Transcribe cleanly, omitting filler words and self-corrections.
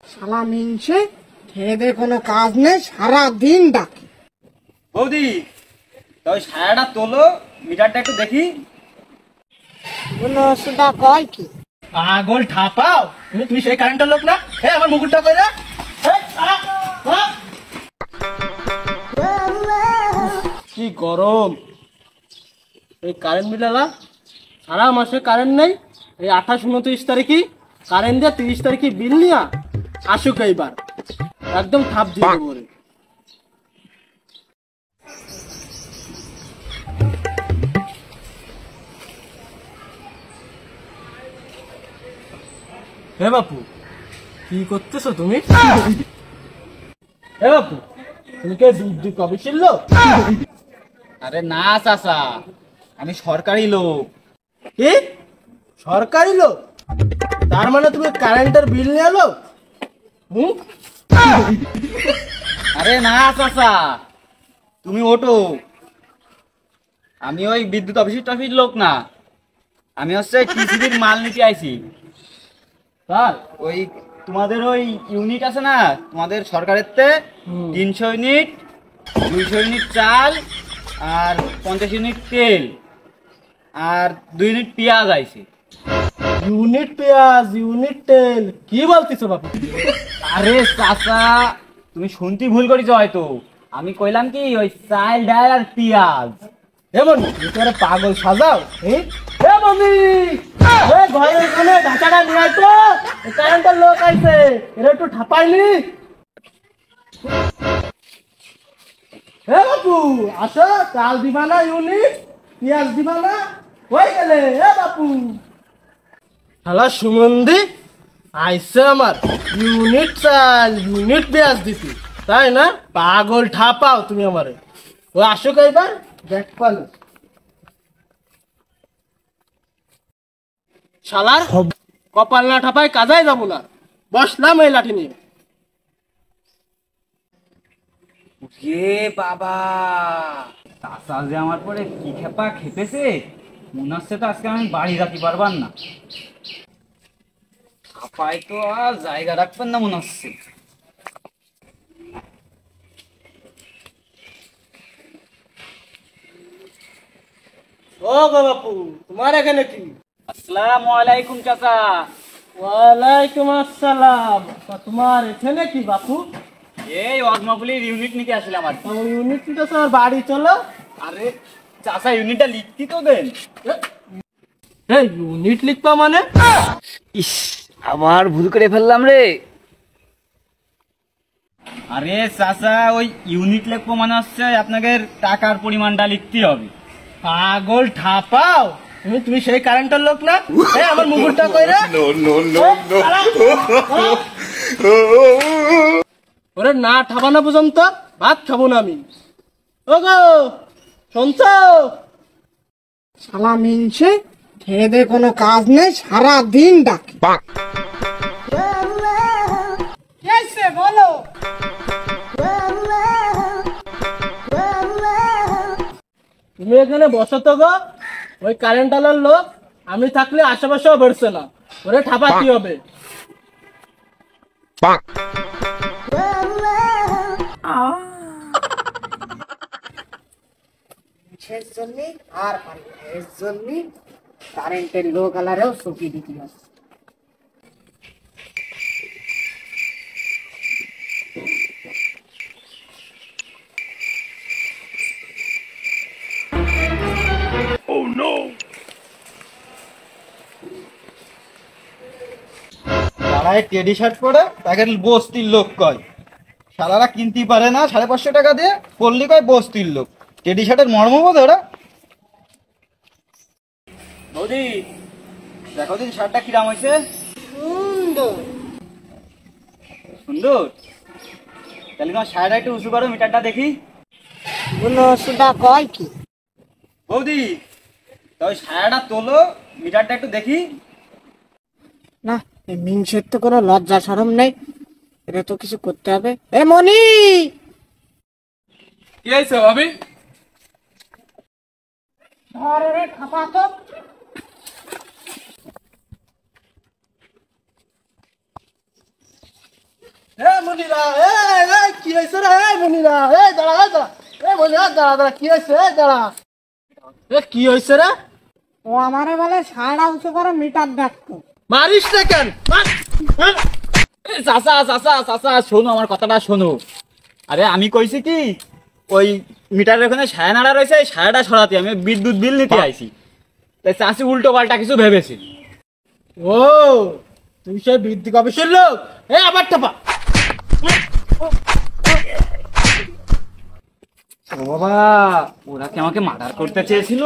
শালা মিনছে খেয়ে কোনো কাজ নেই, সারা দিন ডাকে। বৌদি তাই ছায়াটা তোলো, মিটারটা একটু দেখি। কোনো সুদা কয় কি? পাগল ঠাপাও তুমি সেই কারেন্টের লোক না? হ্যাঁ, আমার মুকুটটা কই না? কি গরম! এই কারেন্ট বিলালা সারা মাসে কারেন্ট নেই, এই 28-29 তারিখে কারেন্ট দিয়ে 30 তারিখে বিল নিয়া আসুক এইবার একদম থাপ দিয়ে দেবো রে। হে বাপু, কি করতেছো তুমি? হে বাপু, তুমি কে দুধ কবে ছিল? আরে না চাচা, আমি সরকারি লোক। কি সরকারি লোক? তার মানে তুমি কারেন্টের বিল নিয়ে এলো? আরে না চাচা, তুমি ওটো। আমি ওই বিদ্যুৎ অফিসের লোক না, আমি হচ্ছে টিসিবির মাল নিতে আইছি। তার ওই তোমাদের ওই ইউনিট আছে না তোমাদের সরকারের তে, 300 ইউনিট, 200 ইউনিট চাল, আর 50 ইউনিট তেল, আর 2 ইউনিট পেঁয়াজ আইছে। ইউনিট পেঁয়াজ, ইউনিট তেল, কি বলতেছো বাপু? আরে চাচা, তুমি শুনতে ভুল করেছো হয়তো। আমি কইলাম কি ওই চাল ডাল আর পেঁয়াজ। এমন তোরা পাগল সাজাও? হে মমি, ঘরের ওখানে ঢাকাটা নিয়ে আয় তো, কারেন্টের লোক আইছে, এরা একটু ঠাপাইনি। হে বাপু আসো, চাল দিবা না, ইউনিট পেঁয়াজ দিবা না? হয়ে গেলে হে বাপু। শালা সুমন্দি আইসে আমার ইউনিট চাল ইউনিট পেঁয়াজ দিতি, তাই না? পাগল ঠাপাও তুমি আমারে। ও আসুক এইবার দেখ পালো। শালার কপাল না ঠাপায় কাজাই যাবো না, বসলাম এই লাঠি নিয়ে। রে বাবা, চাচা যে আমার পরে কি খেপা খেপেছে, মনে হচ্ছে তো আজকে আমি বাড়ি রাখতে পারবার না। ছাপায় তো আর জায়গা রাখবেন না মনে হচ্ছে। ও গো বাপু, তোমার এখানে কি? আসসালামু আলাইকুম চাচা। ওয়ালাইকুম আসসালাম। তোমার এখানে কি বাপু? এই অজমাপুলির ইউনিট নিতে আসলাম আর কি। ইউনিট তো তোমার বাড়ি চলো। আরে চাচা, ইউনিটটা লিখতি তো দেন। এই ইউনিট লিখবা মানে? ইস, আবার ভুল করে ফেললাম রে। আরে চাচা, ওই ইউনিট লিখবো মানে হচ্ছে আপনাকে টাকার পরিমাণটা লিখতে হবে। পাগল ঠাপাও তুমি সেই কারেন্টের লোক না? আমার মুকুটটা কইরা। ওরে না ঠাপানো পর্যন্ত ভাত খাবো না আমি। ও গো শুনছ? শালা মিনছে খেয়ে কোনো কাজ নেই, সারা দিন ডাকে। বলো। তুমি এখানে বসো তো গো, ওই কারেন্ট আলার লোক আমি থাকলে আশেপাশেও বেরছে না, ওরে ঠাপাতি হবে। আর এর জন্য কারেন্টের লোক আলারেও সুখী দিতে হবে। তারাই টেডি শার্ট পরে তাকে বস্তির লোক কয়। সালারা কিনতে পারে না 550 টাকা দিয়ে, পড়লি কয় বস্তির লোক। টেডি শার্টের মর্ম বোধ ওরা। বৌদি দেখো দিন শার্টটা কিরাম হয়েছে। সুন্দর সুন্দর? তাহলে তোমার শার্টটা একটু উঁচু করো, মিটারটা দেখি। কোনো সুদা কয় কি? বৌদি তাই শার্টটা তোলো, মিটারটা একটু দেখি। না, এই মিনসের তো কোনো লজ্জা শরম নেই, এটা তো কিছু করতে হবে। এ মনি, কি হয়েছে ভাবি? ধর রে খাপা তো। এ মনিরা, কি হয়েছে রে? মনিরা, দাঁড়া, দাঁড়া। মনিরা, দাঁড়া, দাঁড়া, কি হয়েছে? দাঁড়া। কি হয়েছে রে? ও আমারে বলে সাড়া উঁচু করে মিটার দেখতো। মারিস না কেন? চাচা চাচা চাচা শোনো, আমার কথাটা শোনো। আরে আমি কইছি কি, ওই মিটারের ওখানে ছায়া নাড়া রয়েছে, এই ছায়াটা সরাতে আমি বিদ্যুৎ বিল নিতে আইছি। তাই চাষি উল্টো পাল্টা কিছু ভেবেছি। ও, তুই সে বৃদ্ধি অফিসের লোক? আবার টাপা। ও বাবা, ওরা কি আমাকে মার্ডার করতে চেয়েছিল?